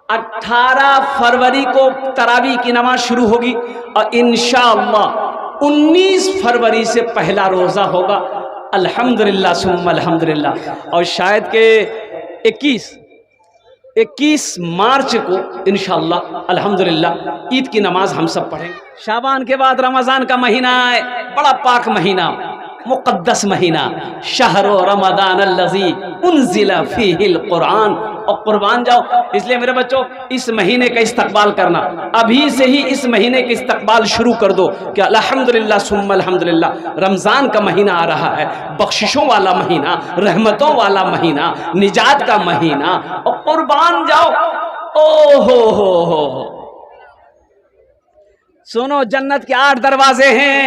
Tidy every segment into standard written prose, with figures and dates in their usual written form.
18 फरवरी को तरावी की नमाज शुरू होगी और इंशाअल्लाह 19 फरवरी से पहला रोज़ा होगा। अल्हम्दुलिल्लाह सुम्मा अल्हम्दुलिल्लाह। और शायद के 21 मार्च को इंशाअल्लाह अल्हम्दुलिल्लाह ईद की नमाज हम सब पढ़ेंगे। शाबान के बाद रमज़ान का महीना है, बड़ा पाक महीना, मुक़द्दस महीना, शहर रमज़ान अल्लज़ी उन्ज़िला फ़ीहिल क़ुरआन। और कुर्बान जाओ, इसलिए मेरे बच्चों इस महीने का इस्तक़बाल करना, अभी से ही इस महीने का इस्तक़बाल शुरू कर दो कि अल्हम्दुलिल्लाह सुम्मा अल्हम्दुलिल्लाह रमज़ान का महीना आ रहा है, बख्शिशों वाला महीना, रहमतों वाला महीना, निजात का महीना। और कुर्बान जाओ, ओ हो। सुनो, जन्नत के 8 दरवाजे हैं,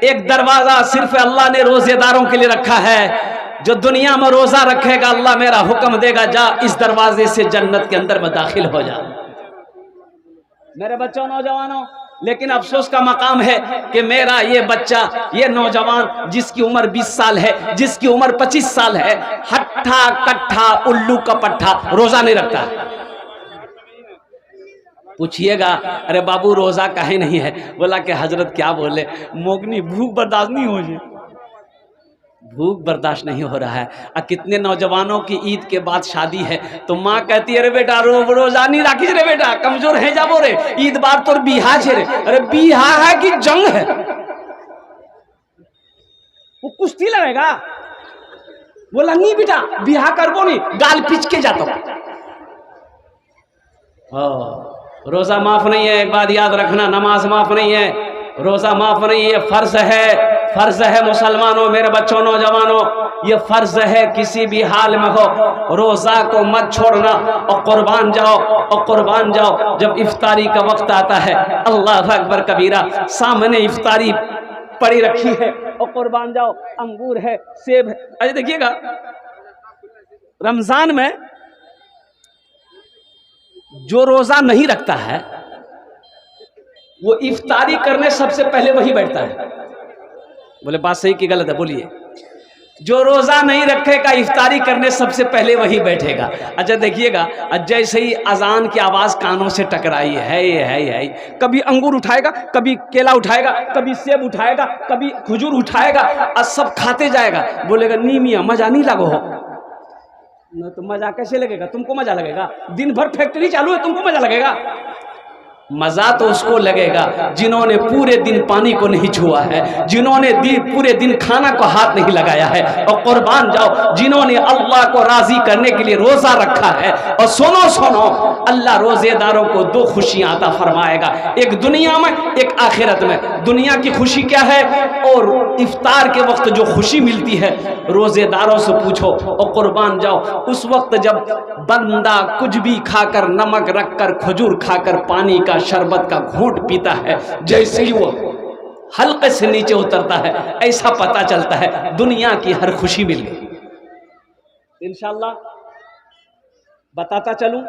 एक दरवाजा सिर्फ अल्लाह ने रोजेदारों के लिए रखा है। जो दुनिया में रोजा रखेगा, अल्लाह मेरा हुक्म देगा, जा इस दरवाजे से जन्नत के अंदर में दाखिल हो जा। मेरे बच्चों, नौजवानों, लेकिन अफसोस का मकाम है कि मेरा ये बच्चा, ये नौजवान जिसकी उम्र 20 साल है, जिसकी उम्र 25 साल है, हट्ठा कट्ठा उल्लू का पट्ठा रोजा नहीं रखता। पूछिएगा, अरे बाबू रोजा काहे नहीं है? बोला कि हजरत क्या बोले, मोगनी भूख बर्दाश्त नहीं हो जाए, भूख बर्दाश्त नहीं हो रहा है। और कितने नौजवानों की ईद के बाद शादी है तो माँ कहती है, अरे बेटा रोजा नहीं राखी रे बेटा, कमजोर है जाबो रे, ईद बार तो बिहा छे रे। अरे बिहा है कि जंग है? वो कुश्ती लगेगा। बोला नहीं बेटा बिहा करबो नहीं, गाल पिच के जाता हूं। रोजा माफ नहीं है, एक बात याद रखना, नमाज माफ नहीं है, रोजा माफ नहीं है, फर्ज है। फर्ज है मुसलमानों, मेरे बच्चों, नौजवानों, ये फर्ज है, किसी भी हाल में हो रोजा को मत छोड़ना। और कुर्बान जाओ, और कुर्बान जाओ। जब इफ्तारी का वक्त आता है, अल्लाह अकबर कबीरा, सामने इफ्तारी पड़ी रखी है और कुर्बान जाओ, अंगूर है, सेब है। अरे देखिएगा, रमजान में जो रोजा नहीं रखता है वो इफ्तारी करने सबसे पहले वही बैठता है। बोले बात सही कि गलत है? बोलिए। जो रोजा नहीं रखेगा इफ्तारी करने सबसे पहले वही बैठेगा। अच्छा देखिएगा, जैसे ही अजान की आवाज कानों से टकराई है, कभी अंगूर उठाएगा, कभी केला उठाएगा, कभी सेब उठाएगा, कभी खजूर उठाएगा और सब खाते जाएगा। बोलेगा नी मियां मजा नहीं लगो हो न, तो मजा कैसे लगेगा? तुमको मजा लगेगा? दिन भर फैक्ट्री चालू है, तुमको मजा लगेगा? मजा तो उसको लगेगा जिन्होंने पूरे दिन पानी को नहीं छुआ है, जिन्होंने पूरे दिन खाना को हाथ नहीं लगाया है। और कुर्बान जाओ, जिन्होंने अल्लाह को राजी करने के लिए रोजा रखा है। और सुनो, अल्लाह रोजेदारों को 2 खुशियां अता फरमाएगा, एक दुनिया में, एक आखिरत में। दुनिया की खुशी क्या है? और इफ्तार के वक्त जो खुशी मिलती है, रोजेदारों से पूछो। और कुर्बान जाओ, उस वक्त जब बंदा कुछ भी खाकर, नमक रखकर, खजूर खाकर, पानी का, शरबत का घूंट पीता है, जैसे ही वो हल्के से नीचे उतरता है, ऐसा पता चलता है दुनिया की हर खुशी मिल गई। इंशाअल्लाह बताता चलूं,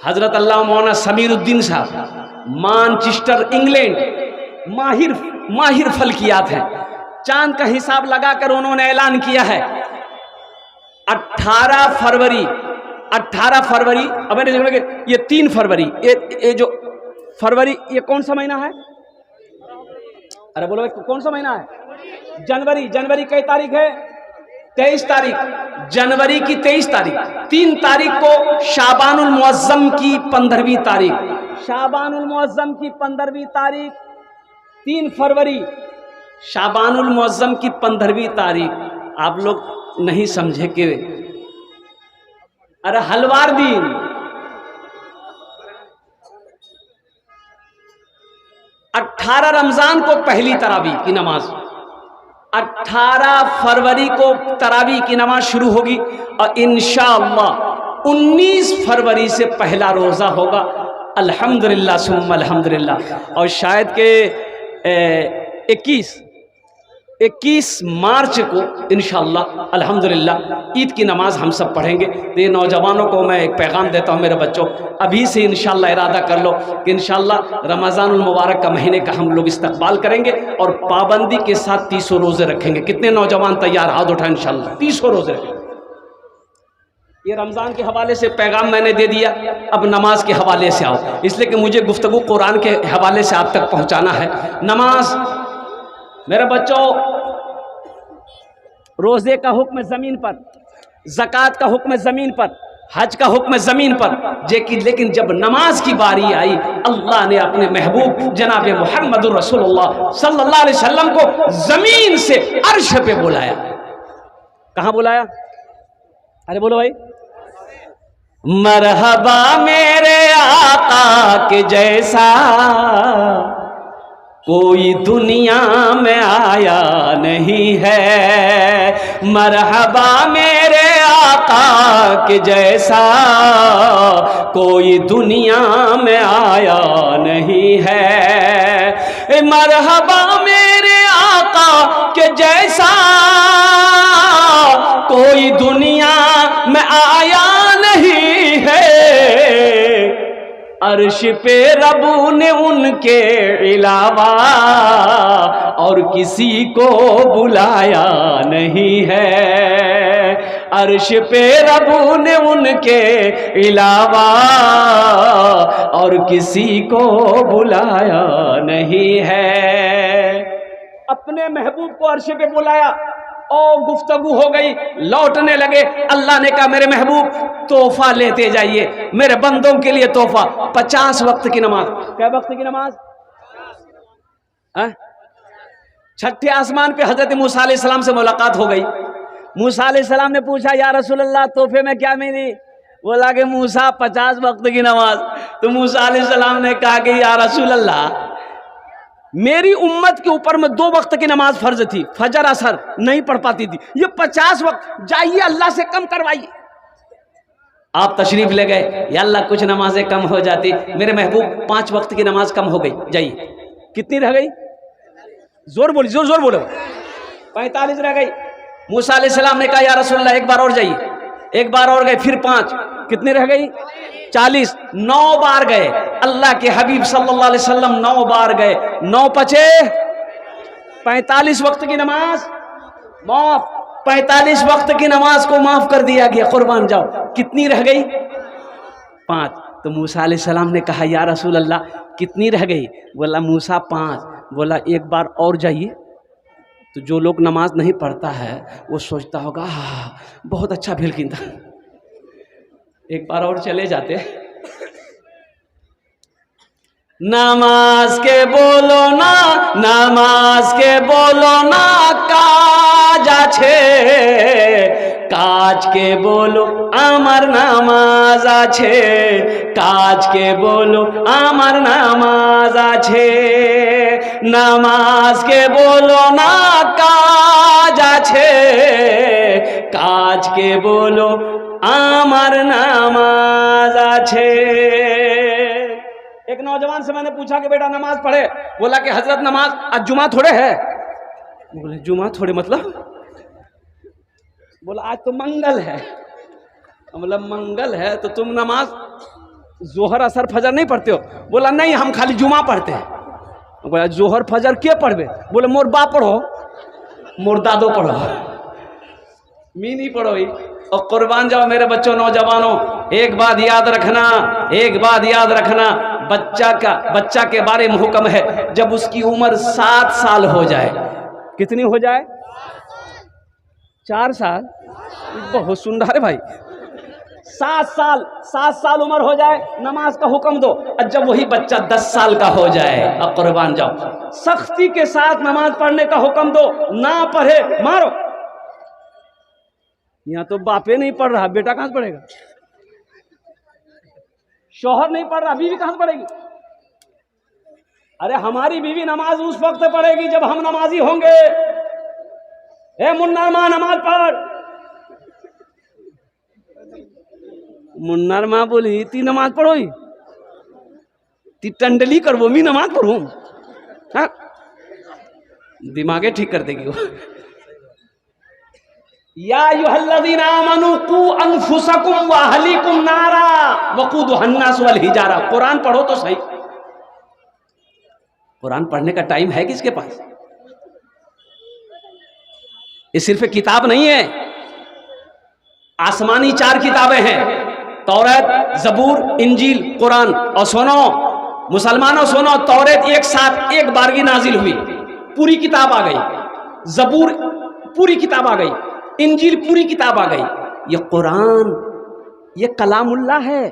हजरत अल्लाह मौलाना समीरुद्दीन साहब, मानचेस्टर इंग्लैंड, माहिर फल्कियात हैं। चांद का हिसाब लगाकर उन्होंने ऐलान किया है 18 फरवरी, अब मैंने देखा कि ये 3 फरवरी, ये जो फरवरी, ये कौन सा महीना है? अरे बोलो कौन सा महीना है? जनवरी कई तारीख है? 23 तारीख। जनवरी की 23 तारीख, 3 तारीख को शाबानुल मुअज्जम की 15वीं तारीख, शाबानुल मुअज्जम की 15वीं तारीख, 3 फरवरी शाबानुल मुअज्जम की 15वीं तारीख। आप लोग नहीं समझे कि अरे हलवार दिन, अठारह रमजान को पहली तरावी की नमाज, 18 फरवरी को तरावी की नमाज शुरू होगी और इंशाअल्लाह 19 फरवरी से पहला रोजा होगा। अल्हम्दुलिल्लाह सुम्मा अल्हम्दुलिल्लाह। और शायद के 21 मार्च को इंशाअल्लाह अल्हम्दुलिल्लाह ईद की नमाज हम सब पढ़ेंगे। तो ये नौजवानों को मैं एक पैगाम देता हूँ, मेरे बच्चों, अभी से इंशाअल्लाह इरादा कर लो कि इंशाअल्लाह रमज़ानुल मुबारक का महीने का हम लोग इस्तकबाल करेंगे और पाबंदी के साथ 300 रोज़े रखेंगे। कितने नौजवान तैयार? हाथ उठाएं। इंशाअल्लाह 300 रोज़े रखेंगे। ये रमज़ान के हवाले से पैगाम मैंने दे दिया, अब नमाज के हवाले से आओ, इसलिए कि मुझे गुफ्तगू कुरान के हवाले से आप तक पहुंचाना है। नमाज मेरे बच्चों, रोज़े का हुक्म ज़मीन पर, ज़कात का हुक्म ज़मीन पर, हज का हुक्म ज़मीन पर, लेकिन जब नमाज की बारी आई, अल्लाह ने अपने महबूब जनाब मुहम्मदुर रसूलुल्लाह सल्लल्लाहु अलैहि वसल्लम को ज़मीन से अर्श पे बुलाया। कहाँ बुलाया? अरे बोलो भाई। मरहबा मेरे आका के जैसा कोई दुनिया में आया नहीं है, मरहबा मेरे आका के जैसा कोई दुनिया में आया नहीं है, मरहबा मेरे आका के जैसा कोई दुनिया में आया नहीं है, अर्श पे रबू ने उनके अलावा और किसी को बुलाया नहीं है, अर्श पे रबू ने उनके अलावा और किसी को बुलाया नहीं है। अपने महबूब को अर्श पे बुलाया और गुफ्तगू हो गई, लौटने लगे। अल्लाह ने कहा मेरे महबूब तोहफा लेते जाइए, मेरे बंदों के लिए तोहफा, 50 वक्त की नमाज। क्या वक्त की नमाज? छठे आसमान पे हजरत मूसा अलैहिस्सलाम से मुलाकात हो गई। मूसा अलैहिस्सलाम ने पूछा या रसूल अल्लाह तोहफे में क्या मिली? बोला कि मूसा 50 वक्त की नमाज। तो मूसा अलैहिस्सलाम ने कहा कि या रसूल अल्लाह मेरी उम्मत के ऊपर में 2 वक्त की नमाज फर्ज थी, फजर असर नहीं पढ़ पाती थी, ये 50 वक्त, जाइए अल्लाह से कम करवाइए। आप तशरीफ ले गए, या अल्लाह कुछ नमाजें कम हो जाती, मेरे महबूब 5 वक्त की नमाज कम हो गई, जाइए। कितनी रह गई? जोर बोली, जोर जोर बोलो। 45 रह गई। मूसा अलैहिस्सलाम ने कहा या रसूलल्लाह एक बार और जाइए, एक बार और गए, फिर 5, कितनी रह गई? 40। 9 बार गए, अल्लाह के हबीब सल्लल्लाहु अलैहि वसल्लम 9 बार गए, 9 पचे 45 वक्त की नमाज माफ, 45 वक्त की नमाज को माफ कर दिया गया, कुर्बान जाओ। कितनी रह गई? 5। तो मूसा अलैहिस्सलाम ने कहा या रसूल अल्लाह कितनी रह गई? बोला मूसा 5। बोला एक बार और जाइए। तो जो लोग नमाज नहीं पढ़ता है वो सोचता होगा बहुत अच्छा भेलकिन था, एक बार और चले जाते। नमाज के बोलो ना, नमाज के बोलो ना काज আছে, काज के बोलो আমার নামাজ আছে, काज के बोलो আমার নামাজ আছে, नमाज के बोलो ना काज আছে, काज के बोलो আমার नामाज আছে। एक नौजवान से मैंने पूछा कि बेटा नमाज पढ़े? बोला कि हजरत नमाज आज जुमा थोड़े है। बोले जुमा थोड़े मतलब? बोला आज तो मंगल है। बोला मंगल है तो तुम नमाज जोहर असर फजर नहीं पढ़ते हो? बोला नहीं हम खाली जुमा पढ़ते हैं। बोला जोहर फजर क्या पढ़वे? बोले मोर बाप पढ़ो, मोर दादो पढ़ो, मी नहीं पढ़ो ही। और कुर्बान जाओ मेरे बच्चों, नौजवानों, एक बात याद रखना, एक बात याद रखना, बच्चा के बारे में हुक्म है जब उसकी उम्र 7 साल हो जाए। कितनी हो जाए? 4 साल? बहुत सुंदर है भाई। 7 साल उम्र हो जाए नमाज का हुक्म दो। और जब वही बच्चा 10 साल का हो जाए, अब कुर्बान जाओ, सख्ती के साथ नमाज पढ़ने का हुक्म दो, ना पढ़े मारो। यहाँ तो बापे नहीं पढ़ रहा, बेटा कहां से पढ़ेगा? शौहर नहीं पढ़ रहा, बीवी कहां से पढ़ेगी? अरे हमारी बीवी नमाज उस वक्त पढ़ेगी जब हम नमाजी होंगे। ए मुन्ना माँ नमाज पढ़। मुन्नार माँ बोली ती नमाज पढ़ो, ती टंडली कर वो मी नमाज पढ़ू। हाँ दिमागे ठीक कर देगी वो। या अय्युहल्लज़ीना आमनू कू अनफुसकुम व अहलीकुम नारा वक़ूदुहा अन्नास वल हिजारा। कुरान पढ़ो तो सही। कुरान पढ़ने का टाइम है किसके पास? ये सिर्फ किताब नहीं है। आसमानी 4 किताबें हैं, तौरात, जबूर, इंजील, कुरान। और सुनो मुसलमानों, सुनो, तौरात एक साथ एक बारगी नाजिल हुई, पूरी किताब आ गई। जबूर पूरी किताब आ गई, इंजील पूरी किताब आ गई। ये कुरान, ये कलामुल्लाह है,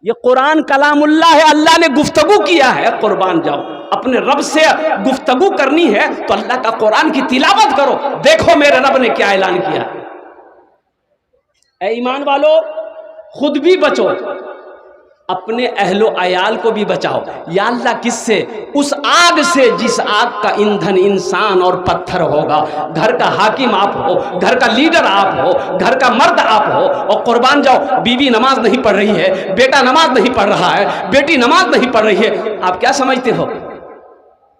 ये कुरान कलामुल्लाह है। अल्लाह ने गुफ्तगू किया है। कुर्बान जाओ, अपने रब से गुफ्तगू करनी है तो अल्लाह का कुरान की तिलावत करो। देखो मेरे रब ने क्या ऐलान किया। ऐ ईमान वालों, खुद भी बचो, अपने अहलो अयाल को भी बचाओ। या अल्लाह किससे? उस आग से जिस आग का ईंधन इंसान और पत्थर होगा। घर का हाकिम आप हो, घर का लीडर आप हो, घर का मर्द आप हो, और कुर्बान जाओ, बीवी नमाज नहीं पढ़ रही है, बेटा नमाज नहीं पढ़ रहा है, बेटी नमाज नहीं पढ़ रही है, आप क्या समझते हो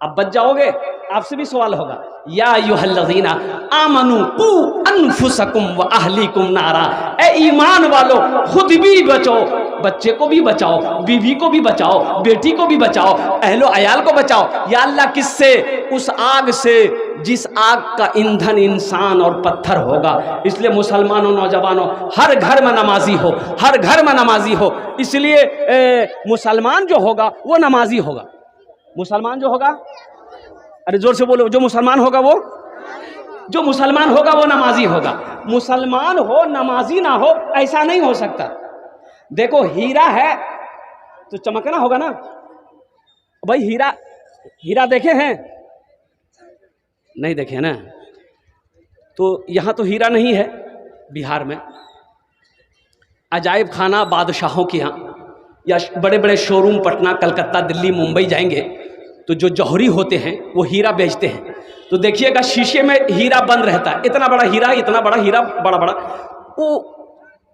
आप बच जाओगे? आपसे भी सवाल होगा। या अय्युहल्लज़ीना आमनू कू अनफुसकुम व अहलीकुम नारा। ए ईमान वालों, खुद भी बचो, बच्चे को भी बचाओ, बीवी को भी बचाओ, बेटी को भी बचाओ, अहलो अयाल को बचाओ। या अल्लाह किससे? उस आग से जिस आग का ईंधन इंसान और पत्थर होगा। इसलिए मुसलमानों, नौजवानों, हर घर में नमाजी हो, हर घर में नमाजी हो। इसलिए मुसलमान जो होगा वो नमाजी होगा। मुसलमान जो होगा, अरे जोर से बोलो, जो मुसलमान होगा वो, जो मुसलमान होगा वो नमाजी होगा। मुसलमान हो नमाजी ना हो, ऐसा नहीं हो सकता। देखो हीरा है तो चमकना होगा ना भाई। हीरा, हीरा देखे हैं? नहीं देखे ना। तो यहां तो हीरा नहीं है बिहार में। अजायब खाना बादशाहों के यहाँ या बड़े बड़े शोरूम पटना, कलकत्ता, दिल्ली, मुंबई जाएंगे तो जो जौहरी होते हैं वो हीरा बेचते हैं। तो देखिएगा शीशे में हीरा बंद रहता है, इतना बड़ा हीरा, इतना बड़ा हीरा, बड़ा बड़ा, वो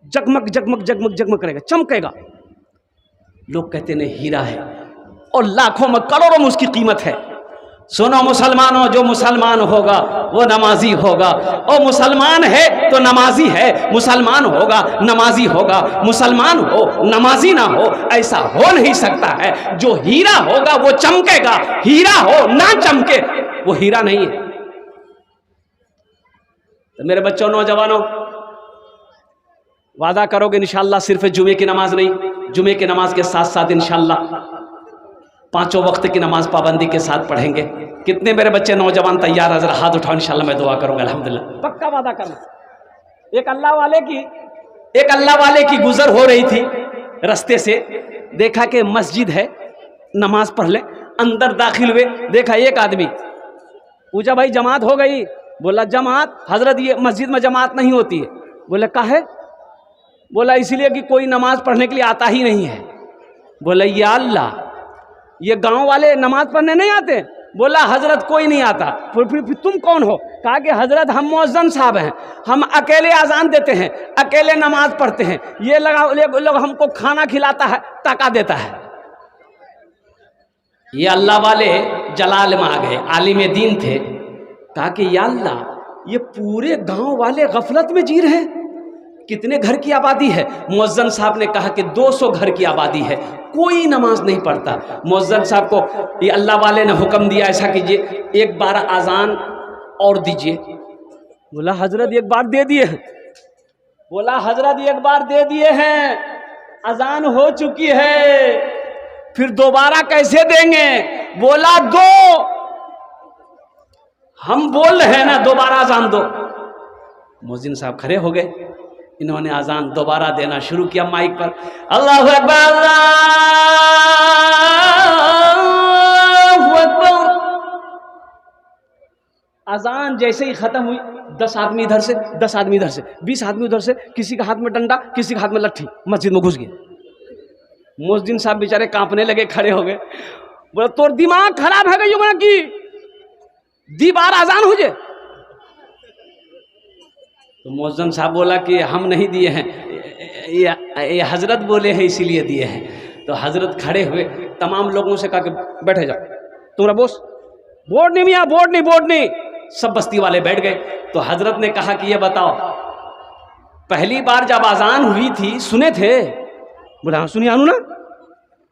जगमग जगमग जगमग जगमग करेगा, चमकेगा। लोग कहते हैं हीरा है, और लाखों में करोड़ों में उसकी कीमत है। सुनो मुसलमानों, जो मुसलमान होगा वो नमाजी होगा। और मुसलमान है तो नमाजी है, मुसलमान होगा नमाजी होगा। मुसलमान हो नमाजी ना हो, ऐसा हो नहीं सकता है। जो हीरा होगा वो चमकेगा, हीरा हो ना चमके वो हीरा नहीं है। तो मेरे बच्चों, नौजवानों, वादा करोगे इंशाअल्लाह सिर्फ जुमे की नमाज नहीं, जुमे की नमाज के साथ साथ इंशाअल्लाह 5 वक्त की नमाज पाबंदी के साथ पढ़ेंगे। कितने मेरे बच्चे नौजवान तैयार? हजरा हाथ उठाओ, इंशाल्लाह मैं दुआ करूंगा। अल्हम्दुलिल्लाह, पक्का वादा करना। एक अल्लाह वाले की गुजर हो रही थी रास्ते से, देखा कि मस्जिद है, नमाज पढ़ ले। अंदर दाखिल हुए, देखा एक आदमी। पूछा भाई जमात हो गई? बोला जमात हजरत, ये मस्जिद में जमात नहीं होती है। बोले काहे? बोला इसलिए कि कोई नमाज पढ़ने के लिए आता ही नहीं है। बोला या अल्लाह, ये गांव वाले नमाज पढ़ने नहीं आते? बोला हजरत कोई नहीं आता। फिर तुम कौन हो? कहा कि हजरत हम मौज़न साहब हैं, हम अकेले अजान देते हैं, अकेले नमाज पढ़ते हैं, ये लोग हमको खाना खिलाता है, टका देता है। ये अल्लाह वाले जलाल में आ गए, आलिम दीन थे। कहा कि या अल्लाह, ये पूरे गांव वाले गफलत में जी रहे हैं। कितने घर की आबादी है? मुअज्जिन साहब ने कहा कि 200 घर की आबादी है, कोई नमाज नहीं पढ़ता। मुअज्जिन साहब को ये अल्लाह वाले ने हुक्म दिया, ऐसा कीजिए, एक बार अजान और दीजिए। बोला हजरत एक बार दे दिए हैं। बोला हजरत एक बार दे दिए हैं, अजान हो चुकी है, फिर दोबारा कैसे देंगे? बोला दो, हम बोल रहे हैं ना दोबारा अजान दो। मुअज्जिन साहब खड़े हो गए, इन्होंने अजान दोबारा देना शुरू किया माइक पर। अल्लाहु अकबर, अल्लाहु अकबर। अजान जैसे ही खत्म हुई, 10 आदमी इधर से, 10 आदमी इधर से, 20 आदमी उधर से, किसी के हाथ में डंडा, किसी के हाथ में लट्ठी, मस्जिद में घुस गए। मुअज्जिन साहब बेचारे कांपने लगे, खड़े हो गए। बोला तो दिमाग खराब है गई कि दी बार अजान हो जाए? तो मुअज्जिन साहब बोला कि हम नहीं दिए हैं, ये हजरत बोले हैं इसीलिए दिए हैं। तो हजरत खड़े हुए, तमाम लोगों से कहा कि बैठे जाओ, तुम्हारा बोस, बोर्ड नहीं मियाँ, बोर्ड नहीं, बोर्ड नहीं। सब बस्ती वाले बैठ गए। तो हजरत ने कहा कि ये बताओ, पहली बार जब अजान हुई थी सुने थे? बोला हाँ सुनिए आनू ना,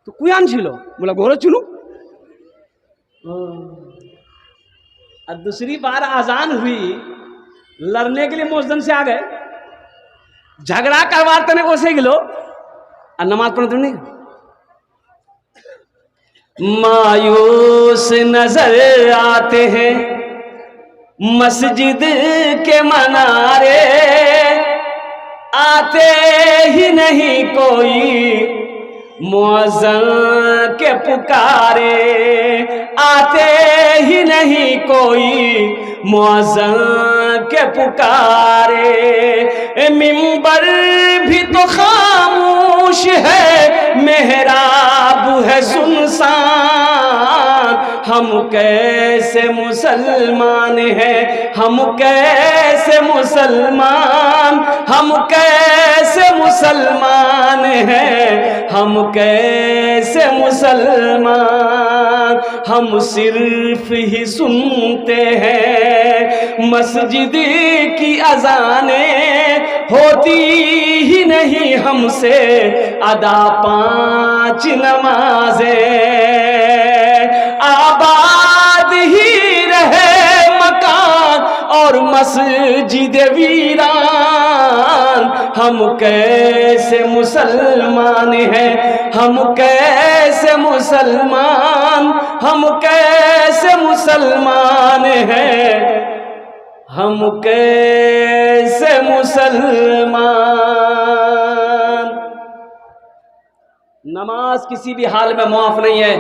तो कुयान छिलो? बोला गोरो चुनू। और दूसरी बार अजान हुई, लड़ने के लिए मुअज्जिन से आ गए। झगड़ा करवाते ने ओसे गिलो और नमाज पढ़ते नहीं। मायूस नजर आते हैं मस्जिद के मनारे, आते ही नहीं कोई मुअज्जिन के पुकारे, आते ही नहीं कोई मुअज्जिन के पुकारे। मिंबर भी तो खामोश है, मेहराब है सुनसान, हम कैसे मुसलमान हैं, हम कैसे मुसलमान, हम कैसे मुसलमान हैं, हम कैसे मुसलमान। हम सिर्फ ही सुनते हैं मस्जिद की अज़ानें, होती ही नहीं हमसे अदा 5 नमाजें। आबाद ही रहे मकान और मस्जिद वीरान, हम कैसे मुसलमान हैं, हम कैसे मुसलमान, हम कैसे मुसलमान हैं, हम कैसे मुसलमान। नमाज किसी भी हाल में माफ नहीं है।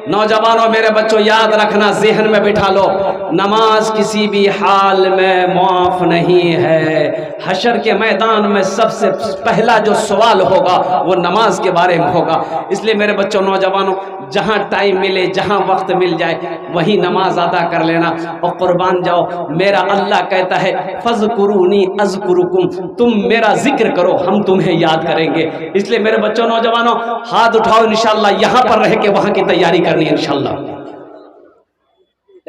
नौजवानों, मेरे बच्चों, याद रखना, ज़हन में बिठा लो, नमाज किसी भी हाल में माफ नहीं है। हशर के मैदान में सबसे पहला जो सवाल होगा वो नमाज के बारे में होगा। इसलिए मेरे बच्चों, नौजवानों, जहाँ टाइम मिले, जहाँ वक्त मिल जाए, वहीं नमाज अदा कर लेना और कुर्बान जाओ। मेरा अल्लाह कहता है फज़कुरूनी अज़कुरुकुम, तुम मेरा जिक्र करो, हम तुम्हें याद करेंगे। इसलिए मेरे बच्चों, नौजवानों, हाथ उठाओ, इंशाअल्लाह यहाँ पर रह के वहाँ की तैयारी करनी है इंशाअल्लाह।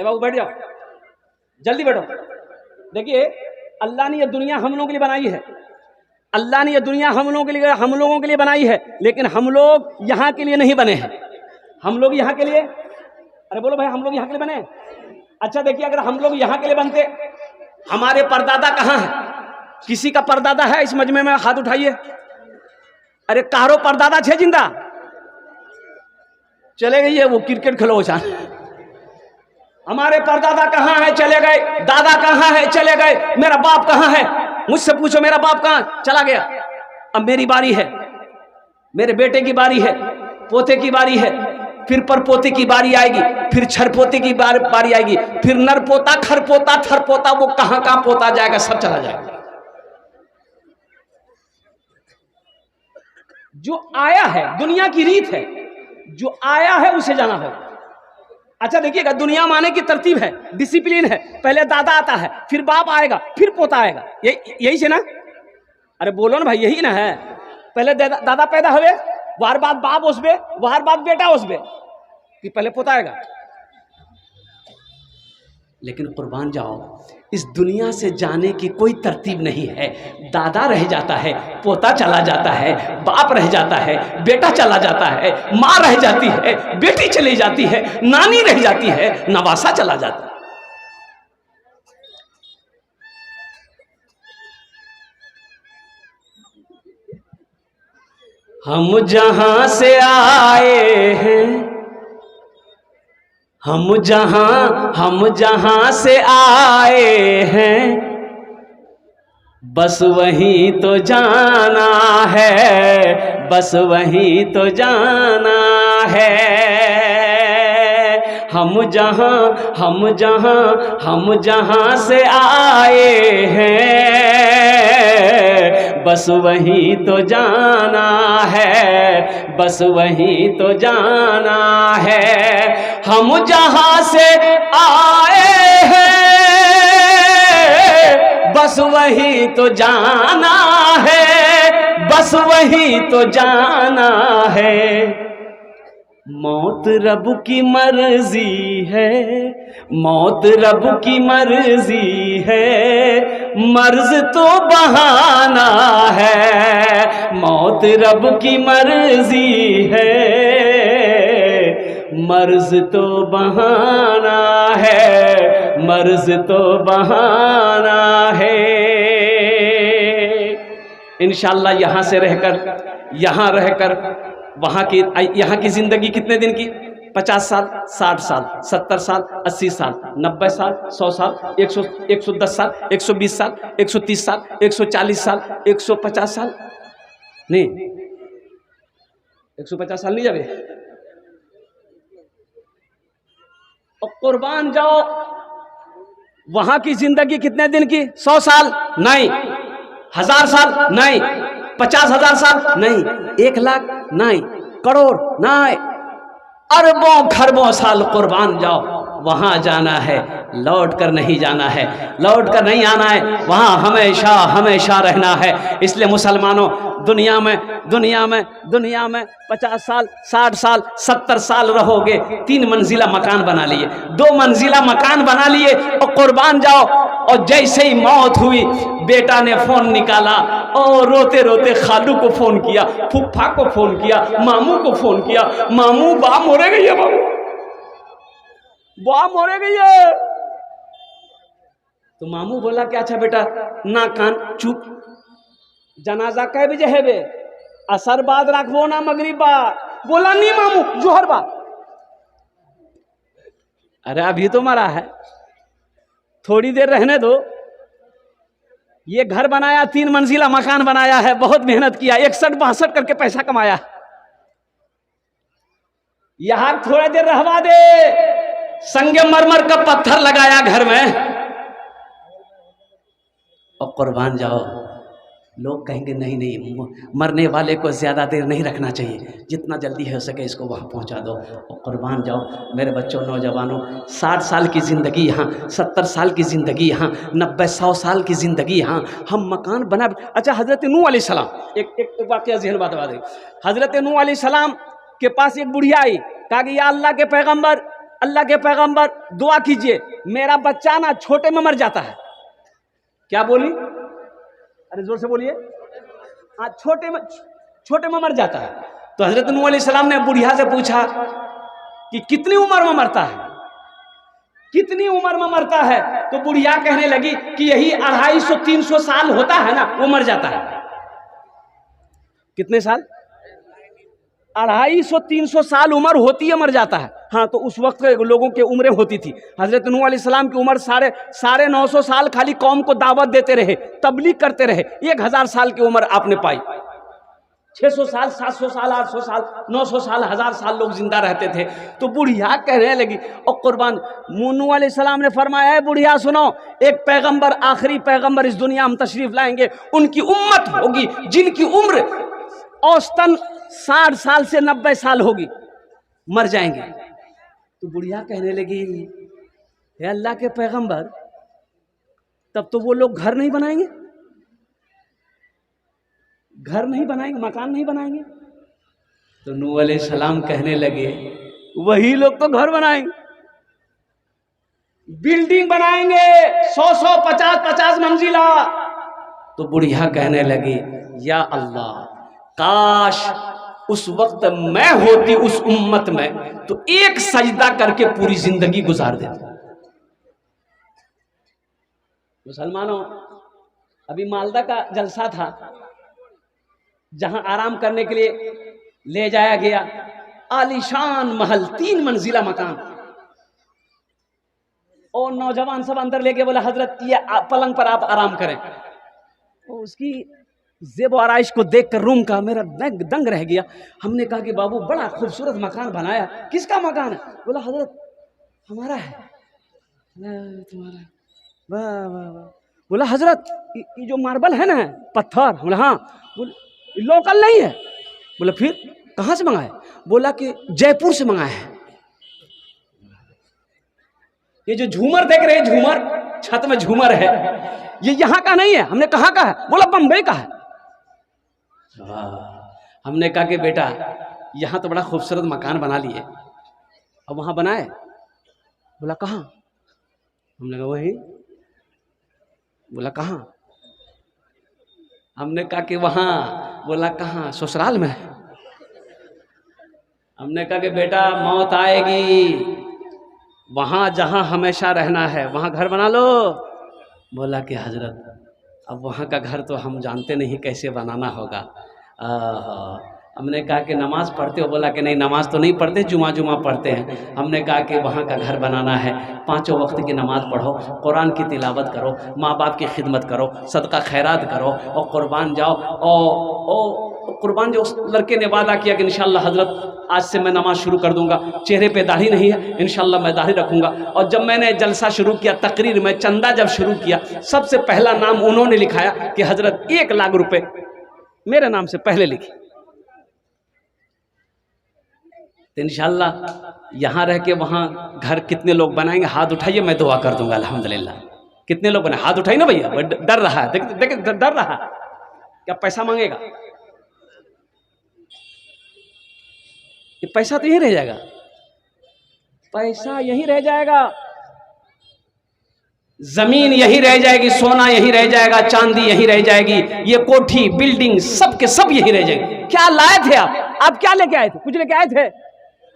बाबू बैठ जाओ, जल्दी बैठो। देखिए, अल्लाह ने ये दुनिया हम लोगों के लिए बनाई है, अल्लाह ने ये दुनिया हम लोगों के लिए बनाई है, लेकिन हम लोग यहाँ के लिए नहीं बने हैं। हम लोग यहाँ के लिए, अरे बोलो भाई, हम लोग यहाँ के लिए बने। अच्छा देखिए, अगर हम लोग यहाँ के लिए बनते, हमारे परदादा कहाँ है? किसी का परदादा है इस मजमे में? हाथ उठाइए। अरे कारो परदादा छे जिंदा? चले गई है, वो क्रिकेट खेलो चाह। हमारे परदादा कहाँ है? चले गए। दादा कहाँ है? चले गए। मेरा बाप कहाँ है? मुझसे पूछो मेरा बाप कहाँ? चला गया। अब मेरी बारी है, मेरे बेटे की बारी है, पोते की बारी है, फिर परपोते की बारी आएगी, फिर छरपोते की बारी आएगी, फिर नरपोता, खरपोता, थरपोता, वो कहाँ कहाँ पोता जाएगा, सब चला जाएगा। जो आया है, दुनिया की रीत है, जो आया है उसे जाना होगा। अच्छा देखिएगा, दुनिया माने की तरतीब है, डिसिप्लिन है। पहले दादा आता है, फिर बाप आएगा, फिर पोता आएगा। यही से ना? अरे बोलो ना भाई, यही ना है? पहले दादा पैदा हुए, वार बाद बाप उसबे, वार बाद बेटा उसबे, फिर पहले पोता आएगा। लेकिन कुर्बान जाओ, इस दुनिया से जाने की कोई तरतीब नहीं है। दादा रह जाता है, पोता चला जाता है, बाप रह जाता है, बेटा चला जाता है, माँ रह जाती है, बेटी चली जाती है, नानी रह जाती है, नवासा चला जाता है। हम जहां से आए हैं, हम जहां से आए हैं, बस वहीं तो जाना है, बस वहीं तो जाना है। हम जहां से आए हैं, बस वहीं तो जाना है, बस वहीं तो जाना है। हम जहां से आए हैं, बस वहीं तो जाना है, बस वहीं तो जाना है। मौत रब की मर्जी है, मौत रब की मर्जी है, मर्ज तो बहाना है। मौत रब की मर्जी है, मर्ज तो बहाना है, मर्ज तो बहाना है। इंशाअल्लाह यहाँ से रहकर, यहाँ रहकर वहाँ की ज़िंदगी कितने दिन की? 50 साल, 60 साल, 70 साल, 80 साल, 90 साल, 100 साल, 110 साल, 120 साल, 130 साल, 140 साल, 150 साल नहीं, 150 साल नहीं जावे। और कुर्बान जाओ, वहां की जिंदगी कितने दिन की? 100 साल नहीं, 1000 साल नहीं, 50,000 साल नहीं, 1 लाख नहीं, करोड़ नहीं, अरबों खरबों साल कुर्बान जाओ। वहां जाना है, लौट कर नहीं जाना है, लौट कर नहीं आना है, वहां हमेशा हमेशा रहना है। इसलिए मुसलमानों, दुनिया में 50 साल, 60 साल, 70 साल रहोगे, 3 मंजिला मकान बना लिए, 2 मंजिला मकान बना लिए और कुर्बान जाओ। और जैसे ही मौत हुई, बेटा ने फोन निकाला और रोते रोते खालू को फोन किया, फुफ्फा को फोन किया, मामू को फोन किया, मामू बा मोरे गई है, मामू बा मोरे गई है। तो मामू बोला कि अच्छा बेटा, ना कान चुप, जनाजा कै बजे है बे? असर बाद रखबो ना मगरिब बाद? बोला नहीं मामू, जोहर बाद। अरे अभी तो मरा है, थोड़ी देर रहने दो। ये घर बनाया, 3 मंजिला मकान बनाया है, बहुत मेहनत किया, 61-62 करके पैसा कमाया। यहां थोड़ी देर रहवा दे, संगमरमर का पत्थर लगाया घर में और कुर्बान जाओ। लोग कहेंगे नहीं नहीं, मरने वाले को ज़्यादा देर नहीं रखना चाहिए, जितना जल्दी हो सके इसको वहाँ पहुँचा दो और कुर्बान जाओ। मेरे बच्चों, नौजवानों, 60 साल की ज़िंदगी यहाँ, 70 साल की ज़िंदगी यहाँ, 90-100 साल की ज़िंदगी यहाँ, हम मकान बना। अच्छा, हज़रत नूह अलैहिस्सलाम, एक वाक़या ज़हन बात बता दें। हज़रत नूह अलैहिस्सलाम के पास एक बुढ़िया आई, कहा कि या अल्लाह के पैगम्बर, दुआ कीजिए, मेरा बच्चा ना छोटे में मर जाता है। क्या बोली? अरे जोर से बोलिए। छोटे में मर जाता है। तो हजरत नूह अलैहिस्सलाम ने बुढ़िया से पूछा कि कितनी उम्र में मरता है, कितनी उम्र में मरता है? तो बुढ़िया कहने लगी कि यही 250-300 साल होता है ना, वो मर जाता है। कितने साल? 250-300 साल उम्र होती है, मर जाता है। हाँ, तो उस वक्त लोगों की उम्रें होती थी। हजरत नूह अलैहिस्सलाम की उम्र 950 साल खाली कौम को दावत देते रहे, तबलीग करते रहे। 1000 साल की उम्र आपने पाई। 600 साल, 700 साल, 800 साल, 900 साल, 1000 साल लोग जिंदा रहते थे। तो बुढ़िया कहने लगी और कुर्बान, नूह अलैहिस्सलाम ने फरमाया है, बुढ़िया सुनो, एक पैगंबर, आखिरी पैगंबर इस दुनिया में तशरीफ लाएंगे, उनकी उम्मत होगी जिनकी उम्र औसतन 60 साल से 90 साल होगी, मर जाएंगे। तो बुढ़िया कहने लगी, हे अल्लाह के पैगंबर, तब तो वो लोग घर नहीं बनाएंगे, मकान नहीं बनाएंगे। तो नूह अलैहिस्सलाम कहने लगे, वही लोग तो घर बनाएंगे, बिल्डिंग बनाएंगे, 100-100, 50-50 मंजिला। तो बुढ़िया कहने लगी, या अल्लाह, काश उस वक्त मैं होती उस उम्मत में, तो एक सजदा करके पूरी जिंदगी गुजार देती। मुसलमानों, अभी मालदा का जलसा था, जहां आराम करने के लिए ले जाया गया। आलीशान महल, 3 मंजिला मकान, और नौजवान सब अंदर लेके बोला, हजरत ये पलंग पर आप आराम करें। तो उसकी ज़ेब और आराइश को देखकर रूम का मेरा दंग रह गया। हमने कहा कि बाबू, बड़ा खूबसूरत मकान बनाया, किसका मकान है? बोला हजरत हमारा है। तुम्हारा? वाह वाह वाह। बोला हजरत ये जो मार्बल है ना, पत्थर? बोला हाँ। बोले लोकल नहीं है। बोला फिर कहाँ से मंगाए? बोला कि जयपुर से मंगाए हैं। ये जो झूमर देख रहे हैं, झूमर, छत में झूमर है, ये यहाँ का नहीं है। हमने कहाँ का है? बोला बम्बई का है। हमने कहा कि बेटा, यहाँ तो बड़ा खूबसूरत मकान बना लिए, अब वहाँ बनाए? बोला कहाँ? हमने कहा वही। बोला कहाँ? हमने कहा कि वहाँ। बोला कहाँ? ससुराल में। हमने कहा कि बेटा, मौत आएगी, वहाँ जहाँ हमेशा रहना है वहाँ घर बना लो। बोला कि हजरत अब वहाँ का घर तो हम जानते नहीं कैसे बनाना होगा। हमने कहा कि नमाज़ पढ़ते हो? बोला कि नहीं नमाज़ तो नहीं पढ़ते, जुमा पढ़ते हैं। हमने कहा कि वहाँ का घर बनाना है, 5 वक्त की नमाज़ पढ़ो, कुरान की तिलावत करो, माँ बाप की खिदमत करो, सदका खैरात करो और कुर्बान जाओ। और कुर्बान जो उस लड़के ने वादा किया कि इंशाअल्लाह हज़रत आज से मैं नमाज़ शुरू कर दूंगा, चेहरे पे दाढ़ी नहीं है, इंशाअल्लाह मैं दाढ़ी रखूंगा। और जब मैंने जलसा शुरू किया, तकरीर में चंदा जब शुरू किया, सबसे पहला नाम उन्होंने लिखाया कि हज़रत 1 लाख रुपए मेरे नाम से पहले लिखी। तो इंशाअल्लाह यहाँ रह के वहाँ घर कितने लोग बनाएंगे? हाथ उठाइए, मैं दुआ कर दूंगा अल्हम्दुलिल्लाह। कितने लोग बनाए? हाथ उठाइए ना भैया। डर रहा है, देख डर रहा है, क्या पैसा मांगेगा? ये पैसा तो यहीं रह जाएगा, पैसा यहीं रह जाएगा, जमीन यहीं रह जाएगी, सोना यहीं रह जाएगा, चांदी यहीं रह जाएगी, ये कोठी बिल्डिंग सब के सब यहीं रह जाएगी। क्या लाए थे आप क्या लेके आए थे? कुछ लेके आए थे?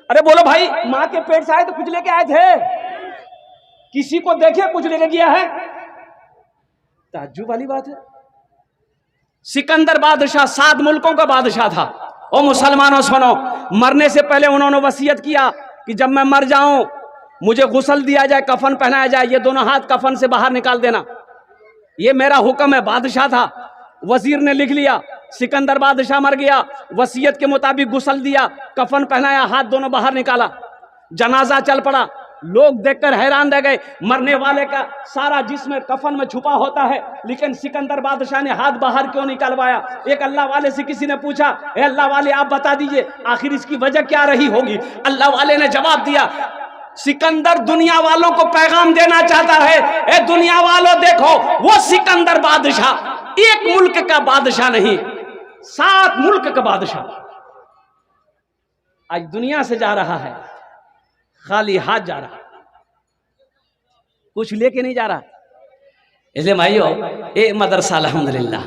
अरे बोलो भाई, माँ के पेट से आए तो कुछ लेके आए थे? किसी को देखे कुछ लेके गया है? ताज्जुब वाली बात है। सिकंदर बादशाह 7 मुल्कों का बादशाह था। ओ मुसलमानों सुनो, मरने से पहले उन्होंने वसीयत किया कि जब मैं मर जाऊं मुझे गुस्ल दिया जाए, कफन पहनाया जाए, ये दोनों हाथ कफन से बाहर निकाल देना, ये मेरा हुक्म है। बादशाह था, वजीर ने लिख लिया, सिकंदर बादशाह मर गया, वसीयत के मुताबिक गुस्ल दिया, कफन पहनाया, हाथ दोनों बाहर निकाला, जनाजा चल पड़ा। लोग देखकर हैरान रह गए, मरने वाले का सारा जिस्म कफन में छुपा होता है, लेकिन सिकंदर बादशाह ने हाथ बाहर क्यों निकालवाया? एक अल्लाह वाले से किसी ने पूछा, ए अल्लाह वाले आप बता दीजिए आखिर इसकी वजह क्या रही होगी? अल्लाह वाले ने जवाब दिया, सिकंदर दुनिया वालों को पैगाम देना चाहता है, ए दुनिया वालों देखो, वो सिकंदर बादशाह 1 मुल्क का बादशाह नहीं, 7 मुल्क का बादशाह आज दुनिया से जा रहा है, खाली हाथ जा रहा, कुछ लेके नहीं जा रहा। इसलिए भाइयों, ए मदरसा अल्हम्दुलिल्लाह,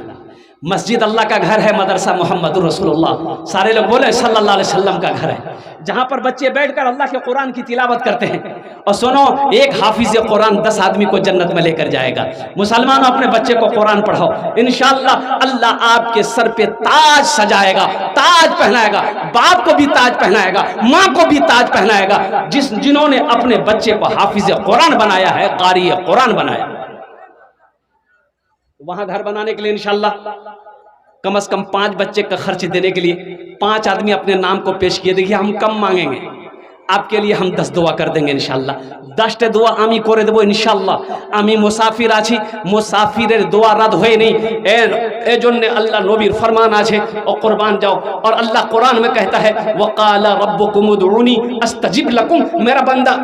मस्जिद अल्लाह का घर है, मदरसा मोहम्मदुर रसूलुल्लाह सारे लोग बोले सल्लल्लाहु अलैहि वसल्लम का घर है, जहां पर बच्चे बैठकर अल्लाह के कुरान की तिलावत करते हैं। और सुनो, एक हाफिज कुरान 10 आदमी को जन्नत में लेकर जाएगा। मुसलमानों, अपने बच्चे को कुरान पढ़ाओ, इंशाअल्लाह अल्लाह आपके सर पे ताज सजाएगा, ताज पहनाएगा, बाप को भी ताज पहनाएगा, माँ को भी ताज पहनाएगा, जिन्होंने अपने बच्चे को हाफिज कुरान बनाया है, कारी कुरान बनाया। वहां घर बनाने के लिए इंशाअल्लाह कम से कम 5 बच्चे का खर्च देने के लिए 5 आदमी अपने नाम को पेश किए। देखिए, हम कम मांगेंगे, आपके लिए हम 10 दुआ कर देंगे इंशाअल्लाह। 10टे दुआ आमी करे देबो इंशाअल्लाह। आमी मुसाफिर आछि, मुसाफिरेर दुआ रद्द होए नहीं, ए जन्ने अल्लाह नबीर फरमान आछे और कुर्बान जाओ। और अल्लाह कुरान में कहता है, वक़ाला रब्बुकुम उदऊनी अस्तजिब लकुम, मेरा बंदा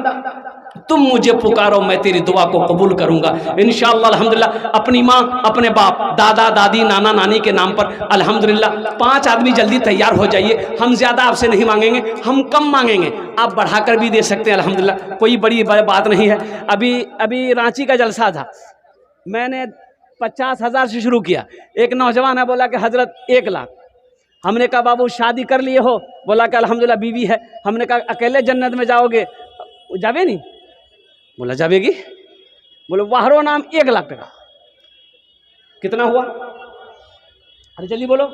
तुम मुझे पुकारो, मैं तेरी दुआ को कबूल करूंगा इंशाअल्लाह। अल्हम्दुलिल्लाह, अपनी माँ, अपने बाप, दादा दादी, नाना नानी के नाम पर अल्हम्दुलिल्लाह 5 आदमी जल्दी तैयार हो जाइए। हम ज़्यादा आपसे नहीं मांगेंगे, हम कम मांगेंगे, आप बढ़ाकर भी दे सकते हैं अल्हम्दुलिल्लाह, कोई बड़ी बात नहीं है। अभी रांची का जलसा था, मैंने 50,000 से शुरू किया। एक नौजवान है, बोला कि हज़रत 1 लाख। हमने कहा बाबू शादी कर लिए हो? बोला कि अल्हम्दुलिल्लाह बीवी है। हमने कहा अकेले जन्नत में जाओगे? जावे नहीं? बोला जावेगी। बोले वाहरो नाम 1 लाख टका। कितना हुआ? अरे जल्दी बोलो।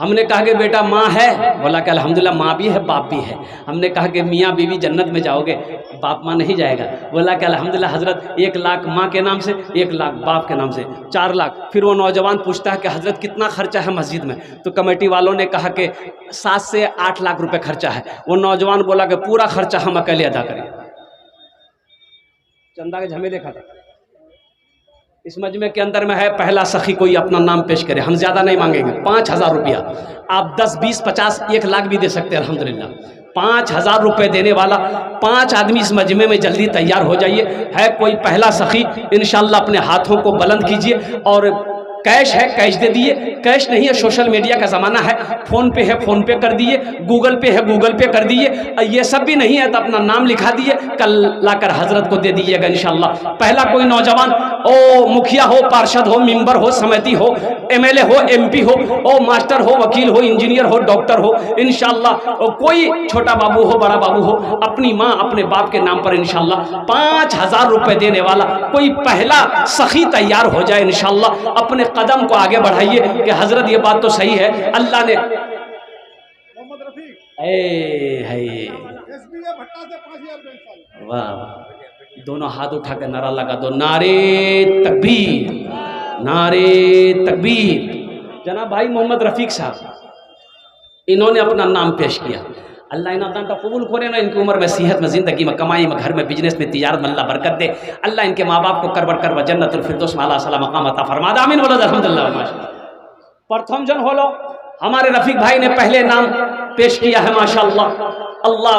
हमने कहा कि बेटा माँ है? बोला कि अल्हम्दुलिल्लाह माँ भी है, बाप भी है। हमने कहा कि मियाँ बीवी जन्नत में जाओगे, बाप माँ नहीं जाएगा। बोला कि अल्हम्दुलिल्लाह हज़रत 1 लाख माँ के नाम से, 1 लाख बाप के नाम से, 4 लाख। फिर वो नौजवान पूछता है कि हज़रत कितना खर्चा है मस्जिद में? तो कमेटी वालों ने कहा कि 7 से 8 लाख रुपए खर्चा है। वो नौजवान बोला कि पूरा खर्चा हम अकेले अदा करें। चंदा के झमेले खाता। इस मजमे के अंदर में है, पहला सखी कोई अपना नाम पेश करे, हम ज़्यादा नहीं मांगेंगे, 5,000 रुपया। आप 10, 20, 50, 1 लाख भी दे सकते हैं अल्हम्दुलिल्लाह। 5,000 रुपये देने वाला 5 आदमी इस मजमे में जल्दी तैयार हो जाइए। है कोई पहला सखी? इंशाअल्लाह अपने हाथों को बुलंद कीजिए और कैश है कैश दे दिए, कैश नहीं है सोशल मीडिया का ज़माना है, फ़ोन पे है फ़ोन पे कर दिए, गूगल पे है गूगल पे कर दिए, ये सब भी नहीं है तो अपना नाम लिखा दिए, कल लाकर हजरत को दे दीजिएगा इंशाल्लाह। पहला कोई नौजवान ओ मुखिया हो, पार्षद हो, मेंबर हो, समिति हो, एमएलए हो, एमपी हो, ओ मास्टर हो, वकील हो, इंजीनियर हो, डॉक्टर हो, इंशाल्लाह कोई छोटा बाबू हो, बड़ा बाबू हो, अपनी माँ अपने बाप के नाम पर इंशाल्लाह 5,000 रुपए देने वाला कोई पहला सखी तैयार हो जाए इंशाल्लाह। अपने कदम को आगे बढ़ाइए कि हजरत ये बात तो सही है, अल्लाह ने वाह दोनों हाथ उठा कर नारा लगा दो, नारे तकबीर, नारे तकबीर। जनाब भाई मोहम्मद रफीक साहब, इन्होंने अपना नाम पेश किया। अल्लाह इन्हें दान का कबूल करे ना, इनकी उम्र में, सेहत में, ज़िंदगी में, कमाई में, घर में, बिजनेस में, तिजारत में अल्लाह बरकत दे। अल्लाह इनके माँ बाप को करबर जन्नतुल फिरदौस में आला सलाम मकाम अता फरमा दे। आमीन बोलो अल्हम्दुलिल्लाह। माशाअल्लाह प्रथम जन हो लो हमारे रफीक भाई ने पहले नाम पेश किया है माशाअल्लाह। अल्लाह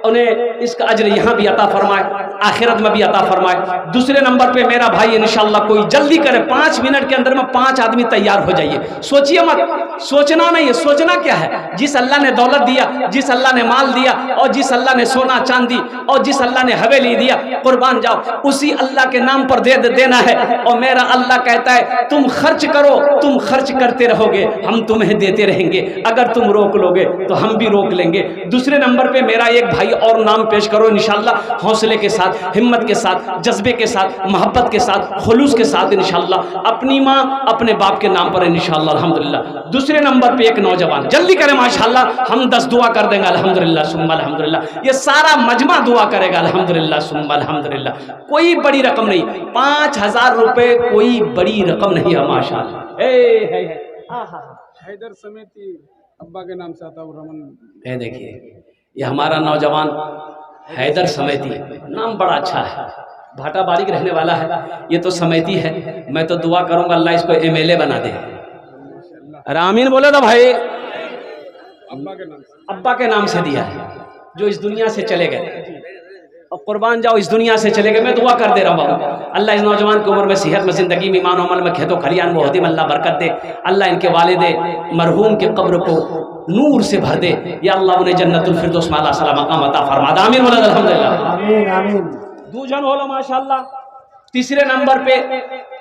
उन्हें इसका अजर यहाँ भी अता फरमाए, आखिरत में भी अता फरमाए। दूसरे नंबर पे मेरा भाई इंशाअल्लाह कोई जल्दी करे, 5 मिनट के अंदर में 5 आदमी तैयार हो जाइए। सोचिए मत, सोचना नहीं है, सोचना क्या है। जिस अल्लाह ने दौलत दिया, जिस अल्लाह ने माल दिया, और जिस अल्लाह ने सोना चांदी और जिस अल्लाह ने हवेली दिया, कुर्बान जाओ उसी अल्लाह के नाम पर देना है। और मेरा अल्लाह कहता है तुम खर्च करो, तुम खर्च करते रहोगे, हम तुम्हें देते रहेंगे। अगर तुम रोक लोगे तो हम भी रोक लेंगे। दूसरे नंबर पे मेरा एक भाई और नाम पेश करो इंशाअल्लाह, हौसले के साथ, हिम्मत के साथ, जज्बे के साथ, मोहब्बत के साथ, खुलूस के साथ इंशाअल्लाह, अपनी माँ अपने बाप के नाम पर इंशाअल्लाह अल्हम्दुलिल्लाह। दूसरे नंबर पे एक नौजवान, जल्दी करें माशाअल्लाह, हम 10 दुआ कर देंगे अल्हम्दुलिल्लाह सुम्मा अल्हम्दुलिल्लाह। ये सारा मजमा दुआ करेगा अल्हम्दुलिल्लाह सुम्मा अल्हम्दुलिल्लाह। कोई बड़ी रकम नहीं, 5,000 रुपए कोई बड़ी रकम नहीं है माशाअल्लाह। हैदर समिति अब्बा के नाम से आता है रमन। ये देखिए ये हमारा नौजवान हैदर समिति, नाम बड़ा अच्छा है, भाटा बारीक रहने वाला है। ये तो समिति है, मैं तो दुआ करूंगा अल्लाह इसको एमएलए बना दे। अरे आमीन बोले तो भाई। अब्बा के नाम से दिया है, जो इस दुनिया से चले गए, और कुर्बान जाओ इस दुनिया से चले गए। मैं दुआ कर दे रहा हूँ बाबू, अल्लाह इस नौजवान की उम्र में, सेहत में, ज़िंदगी में, ईमान अमल में, खेतों खलियान में, अल्लाह बरकत दे। अल्लाह इनके वालिदे मरहूम के कब्र को नूर से भर दे। या अल्लाह उन्हें जन्नतुल फिरदौस में आला सलाम मकाम अता फरमा दे। आमीन बोलो अल्हम्दुलिल्लाह। आमीन आमीन। दूजन हो लो माशाअल्लाह। तीसरे नंबर पे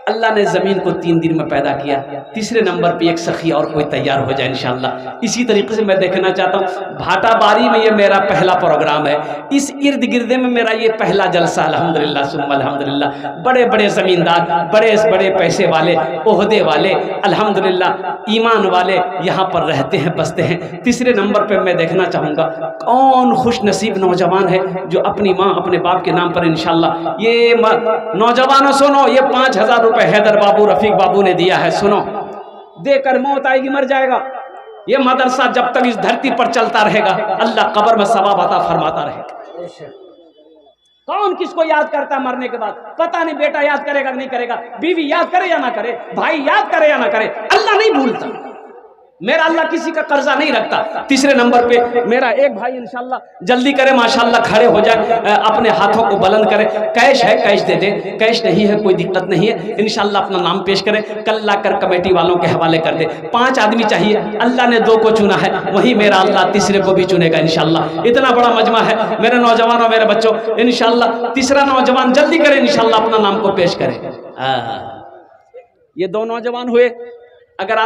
अल्लाह ने ज़मीन को 3 दिन में पैदा किया। तीसरे नंबर पे एक सखी और कोई तैयार हो जाए इंशाअल्लाह। इसी तरीके से मैं देखना चाहता हूँ, भाटा बारी में ये मेरा पहला प्रोग्राम है, इस इर्द गिर्द में मेरा ये पहला जलसा अल्हम्दुलिल्लाह सुम्मा अल्हम्दुलिल्लाह। बड़े बड़े ज़मींदार, बड़े बड़े पैसे वाले, ओहदे वाले, अल्हम्दुलिल्लाह ईमान वाले यहाँ पर रहते हैं, बसते हैं। तीसरे नंबर पर मैं देखना चाहूँगा कौन खुश नसीब नौजवान है जो अपनी माँ अपने बाप के नाम पर इंशाअल्लाह। ये नौजवानों सुनो, ये 5,000 रुपए हैदर बाबू रफीक बाबू ने दिया है, सुनो, देकर मौत आएगी मर जाएगा। ये मदरसा जब तक इस धरती पर चलता रहेगा अल्लाह कब्र में सवाब अता फरमाता रहेगा। कौन किसको याद करता है मरने के बाद, पता नहीं। बेटा याद करेगा नहीं करेगा, बीवी याद करे या ना करे, भाई याद करे या ना करे, अल्लाह नहीं भूलता। मेरा अल्लाह किसी का कर्जा नहीं रखता। तीसरे नंबर पे मेरा एक भाई इंशाअल्लाह जल्दी करे माशाअल्लाह, खड़े हो जाए, अपने हाथों को बुलंद करे। कैश है कैश दे दे, कैश नहीं है कोई दिक्कत नहीं है, इंशाअल्लाह अपना नाम पेश करे, कल लाकर कमेटी वालों के हवाले कर दे। 5 आदमी चाहिए, अल्लाह ने 2 को चुना है, वही मेरा अल्लाह तीसरे को भी चुनेगा इंशाअल्लाह। इतना बड़ा मजमा है मेरे नौजवानों, मेरे बच्चों, इंशाअल्लाह तीसरा नौजवान जल्दी करे इंशाअल्लाह अपना नाम को पेश करे। ये 2 नौजवान हुए। अगर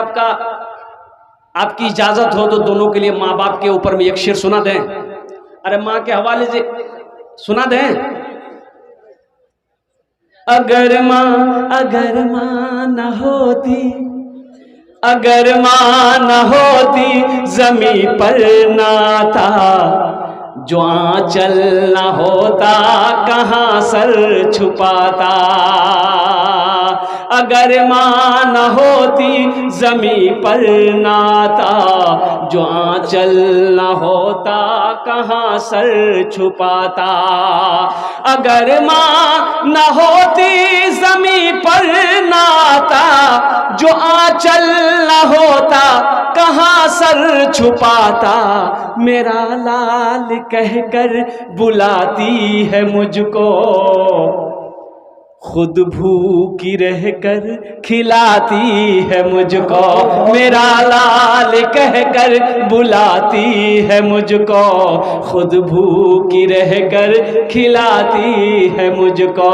आपकी इजाजत हो तो दोनों के लिए माँ बाप के ऊपर में एक शेर सुना दें। अरे माँ के हवाले से सुना दें। अगर माँ न होती, अगर माँ न होती ज़मीं पर नाता, जो आंचल न होता कहाँ सर छुपाता। अगर माँ न होती ज़मीं पर नाता, जो आंचल न होता कहाँ सर छुपाता। अगर माँ न होती ज़मीं पर नाता, जो आंचल न होता कहाँ सर छुपाता। मेरा लाल कहकर बुलाती है मुझको, खुद भूखी रहकर खिलाती है मुझको, मेरा लाल कहकर बुलाती है मुझको, खुद भूखी रहकर खिलाती है मुझको।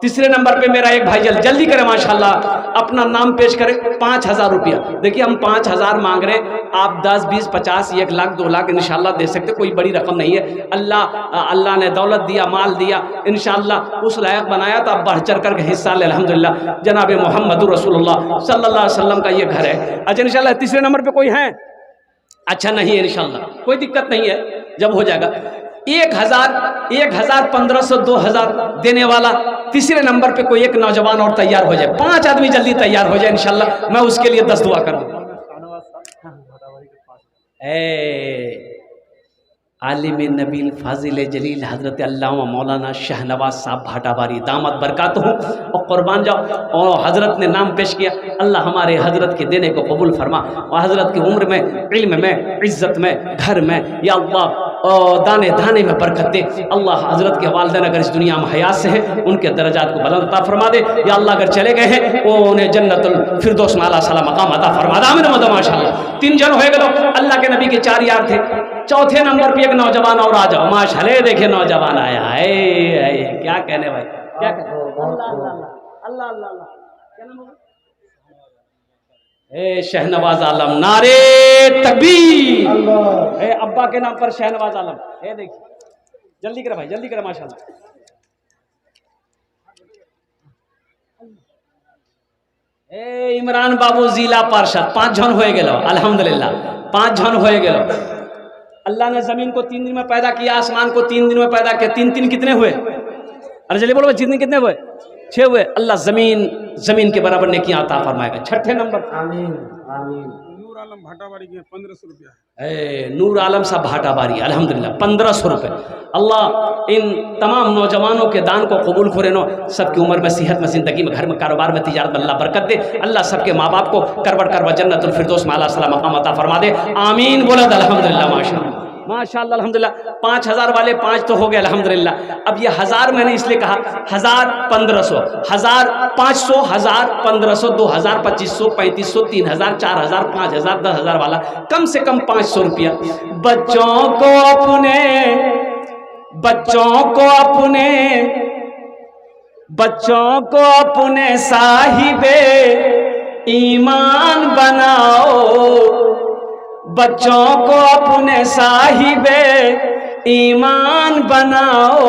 तीसरे नंबर पे मेरा एक भाई जल्दी करें माशाल्लाह, अपना नाम पेश करें। 5,000 रुपया। देखिए हम 5,000 मांग रहे हैं, आप 10, 20, 50, 1 लाख 2 लाख इंशाल्लाह दे सकते, कोई बड़ी रकम नहीं है। अल्लाह ने दौलत दिया, माल दिया, इंशाल्लाह उस लायक बनाया तो आप बढ़ चढ़ कर हिस्सा ले। अल्हम्दुलिल्लाह जनाब मोहम्मद रसूलुल्लाह सल्लल्लाहु अलैहि वसल्लम का ये घर है। अच्छा इंशाल्लाह तीसरे नंबर पे कोई है? अच्छा नहीं है, इंशाल्लाह कोई दिक्कत नहीं है, जब हो जाएगा। 1,000, 1,500, 2,000 देने वाला तीसरे नंबर पे कोई एक नौजवान और तैयार हो जाए, 5 आदमी जल्दी तैयार हो जाए इंशाल्लाह, मैं उसके लिए 10 दुआ करूँ। आलिम नबील फाजिल जलील हज़रत अल्लामा मौलाना शाहनवाज साहब भाटाबारी दामद बरकात हूँ और कुर्बान जाओ। और हज़रत ने नाम पेश किया, अल्लाह हमारे हज़रत के देने को कबूल फरमा और हज़रत की उम्र में, इल्म में, इज़्ज़त में, घर में या अल्लाह और दाने दाने में बरकत दे। अल्लाह हज़रत के वालिदैन अगर इस दुनिया में हयात से हैं उनके दर्जात को बुलंद अता फरमा दे, या अल्लाह अगर चले गए हैं वो उन्हें जन्नतुल फिरदौस में आला साला मकाम अता फरमा दे। आमीन माशाअल्लाह। 3 जन हो गए, अल्लाह के नबी के 4 यार थे। चौथे नंबर पे एक नौजवान और आ जाओ माशाअल्लाह। देखिए नौजवान आया है, क्या कहने भाई, क्या कहने। अल्लाह अल्लाह अल्लाह अल्लाह अल्लाह, क्या नाम होगा? शहनवाज आलम, नारे तकबीर। अब्बा के नाम पर शहनवाज आलम। देखिए जल्दी करे भाई, जल्दी करे माशाअल्लाह। इमरान बाबू जिला पार्षद। 5 जन हो गए अल्हम्दुलिल्लाह, 5 जन हो गए। अल्लाह ने जमीन को 3 दिन में पैदा किया, आसमान को 3 दिन में पैदा किया। 3 कितने हुए? अरे चलिए बोलो, जितने कितने हुए? 6 हुए। अल्लाह जमीन के बराबर ने किया अता फरमाएगा। छठे नंबर, आमीन आमीन। नूर आलम भाटाबारी के 1500 रुपया। नूर आलम साहब भाटाबारी अल्हम्दुलिल्लाह 1500 रुपये। अल्लाह इन तमाम नौजवानों के दान को कबूल करे नो, सबकी उम्र में, सेहत में, ज़िंदगी में, घर में, कारोबार में, तिजारत में अल्लाह बरकत दे। अल्लाह सबके माँ बाप को करवट जन्नतुल फिरदौस में आला साला मकाम अता फरमा दे। आमीन बोला अल्हम्दुलिल्लाह माशाअल्लाह माशाअल्लाह अल्हम्दुलिल्लाह। 5,000 वाले 5 तो हो गए अल्हम्दुलिल्लाह। अब ये 1000 मैंने इसलिए कहा, 1000, 1500, 1000, 500, 1000, 1500, 2000, 2500, 3500, 3000, 4000, 5000, 10,000 वाला कम से कम 500 रुपया। बच्चों को अपने साहिबे ईमान बनाओ, बच्चों को अपने साहिबे ईमान बनाओ,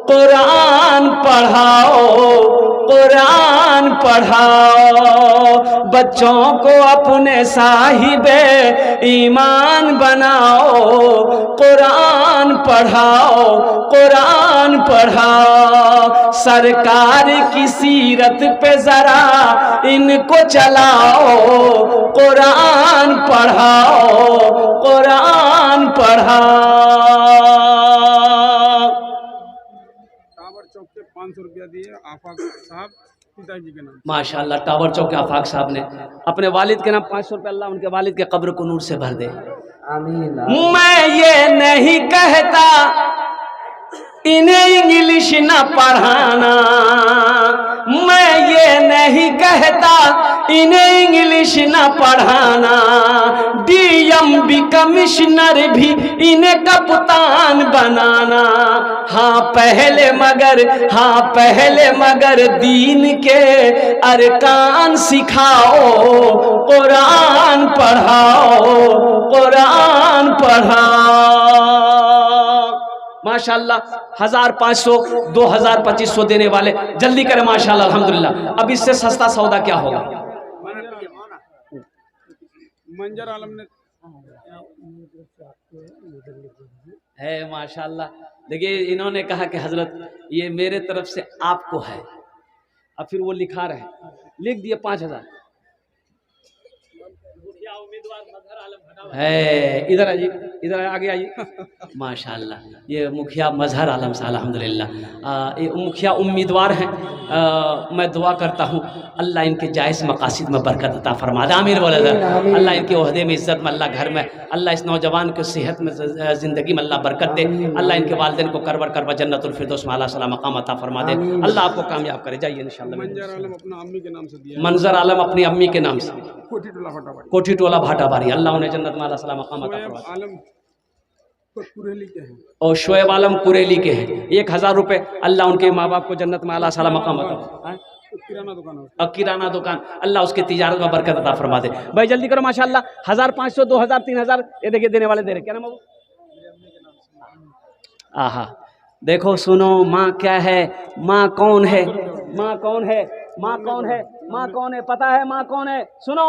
कुरान पढ़ाओ, कुरान पढ़ाओ। बच्चों को अपने साहिबे ईमान बनाओ, कुरान पढ़ाओ, कुरान पढ़ाओ। सरकार की सीरत पे जरा इनको चलाओ, कुरान पढ़ाओ, कुरान पढ़ाओ। टावर चौक के 500 रुपया दिए आफाक साहब पिताजी के नाम। माशाअल्लाह टावर चौक के आफाक साहब ने अपने वालिद के नाम 500 रुपये, अल्लाह उनके वालिद के कब्र को नूर से भर दे। आमीन। मैं ये नहीं कहता इन्हें इंग्लिश ना पढ़ाना, मैं ये नहीं कहता इन्हें इंग्लिश ना पढ़ाना, डीएम कमिश्नर भी इन्हें कप्तान बनाना। हाँ पहले मगर दीन के अरकान सिखाओ, कुरान पढ़ाओ, कुरान पढ़ाओ। माशाअल्लाह 1500, 2000, 2500 देने वाले जल्दी करें माशाअल्लाह अल्हम्दुलिल्लाह। अब इससे सस्ता सौदा क्या होगा? मंजर आलम ने है माशाअल्लाह। देखिए इन्होंने कहा कि हजरत ये मेरे तरफ से आपको है, अब फिर वो लिखा रहे, लिख दिए 5000 है। इधर आइए, इधर आगे आइए। माशाल्लाह, ये मुखिया मजहर आलम साहब अल्हम्दुलिल्लाह, ये मुखिया उम्मीदवार हैं। मैं दुआ करता हूँ अल्लाह इनके जायज़ मकासिद में बरकत अता फरमा दे। आमीन बोला जाए। अल्लाह इनके ओहदे में इज़्ज़त में, अल्लाह घर में, अल्लाह इस नौजवान को सेहत में, ज़िंदगी में अल्लाह बरकत दे। अल्लाह इनके वालिदैन को करबर करबर जन्नतुल फिरदौस में आला सला मकाम अता फरमा दे। अल्लाह आपको कामयाब करे। जाइए इंशाअल्लाह। मंजर आलम अपना अम्मी के नाम से दिया है। मंजर आलम अपनी अम्मी के नाम से, कोठी टोला फटाफट। कोठी टोला भाटाबारी। अल्लाह उन्हें जन्नत में आला सला मकाम अता शोएब फरमा दे। आलम कुरेली के हैं। और शोएब आलम कुरेली के हैं। 1000 रुपये अल्लाह उनके माँ बाप को जन्नत में आला सला मकाम अता फरमा दे। किराना दुकान है। और किराना दुकान, अल्लाह उसके तिजारत में बरकत अता फरमा दे। भाई जल्दी करो माशाल्लाह। 1500, 2000, 3000 ये देखिए देने वाले दे रहे। क्या नाम है वो? आहा, देखो सुनो, माँ क्या है, माँ कौन है, माँ कौन है, माँ कौन है, माँ कौन है, पता है माँ कौन है? सुनो,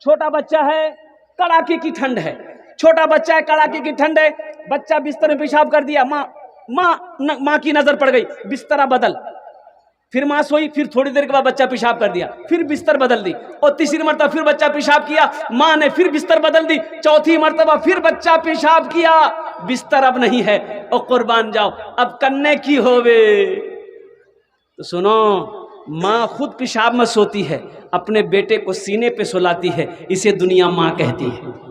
छोटा बच्चा है, कड़ाके की ठंड है, छोटा बच्चा है, कड़ाके की ठंड है, बच्चा बिस्तर में पेशाब कर दिया, माँ की नजर पड़ गई, बिस्तरा बदल, फिर माँ सोई, फिर थोड़ी देर के बाद बच्चा पेशाब कर दिया, फिर बिस्तर बदल दी, और तीसरी मरतबा फिर बच्चा पेशाब किया, माँ ने फिर बिस्तर बदल दी, चौथी मरतबा फिर बच्चा पेशाब किया, बिस्तर अब नहीं है, और कुर्बान जाओ अब कन्ने की होवे। तो सुनो, माँ खुद पेशाब में सोती है, अपने बेटे को सीने पे सुलाती है, इसे दुनिया माँ कहती है।